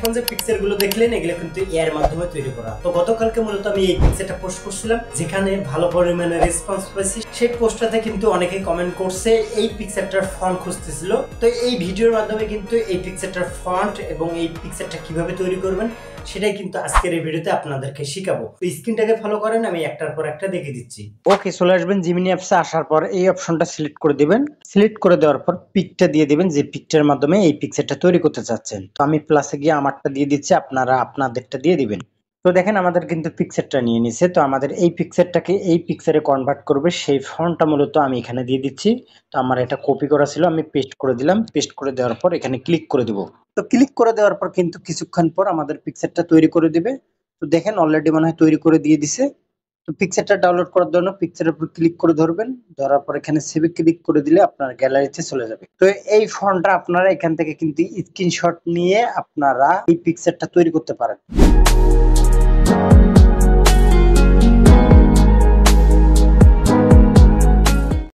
এখন যে পিকচার গুলো দেখলেন এগুলো কিন্তু এআই এর মাধ্যমে তৈরি করা। তো গতকালকে মূলত আমি এই পিকচারটা পোস্ট করছিলাম, যেখানে ভালো পরিমাণে রেসপন্স পেয়েছি। সেই পোস্টটাতে কিন্তু অনেকেই কমেন্ট করছে এই পিকচারটার ফন্ট খুঁজতেছিল। তো এই ভিডিওর মাধ্যমে কিন্তু এই পিকচারটার ফন্ট এবং এই পিকচারটা কিভাবে তৈরি করবেন সেটাই কিন্তু আজকের এই ভিডিওতে আপনাদেরকে শিখাবো। তো স্ক্রিনটাকে ফলো করেন, আমি একটার পর একটা দেখে দিচ্ছি। ওকে, চলে আসবেন জিমিনি অ্যাপসে। আসার পর এই অপশনটা সিলেক্ট করে দিবেন। সিলেক্ট করে দেওয়ার পর পিকটা দিয়ে দিবেন, যে পিকচারের মাধ্যমে এই পিকচারটা তৈরি করতে চাচ্ছেন। তো আমি প্লাসে গিয়ে আমারটা দিয়ে দিচ্ছি, আপনারা আপনাদেরটা দিয়ে দিবেন। তো দেখেন আমাদের কিন্তু পিকচারটা নিয়ে নিছে। তো আমাদের এই পিকচারটাকে এই পিকচারে কনভার্ট করবে, সেই ফন্টটা মূলত আমি এখানে দিয়ে দিচ্ছি। তো আমার এটা কপি করা ছিল, আমি পেস্ট করে দিলাম। পেস্ট করে দেওয়ার পর এখানে ক্লিক করে দিব। তো ক্লিক করে দেওয়ার পর কিন্তু কিছুক্ষণ পর আমাদের পিকচারটা তৈরি করে দিবে। তো দেখেন অলরেডি মনে হয় তৈরি করে দিয়ে দিছে। তো পিকচারটা ডাউনলোড করার জন্য পিকচারের উপর ক্লিক করে ধরবেন। ধরার পর এখানে সেভে ক্লিক করে দিলে আপনার গ্যালারিতে চলে যাবে। তো এই ফন্টটা আপনারা এখান থেকে কিন্তু স্ক্রিনশট নিয়ে আপনারা এই পিকচারটা তৈরি করতে পারেন।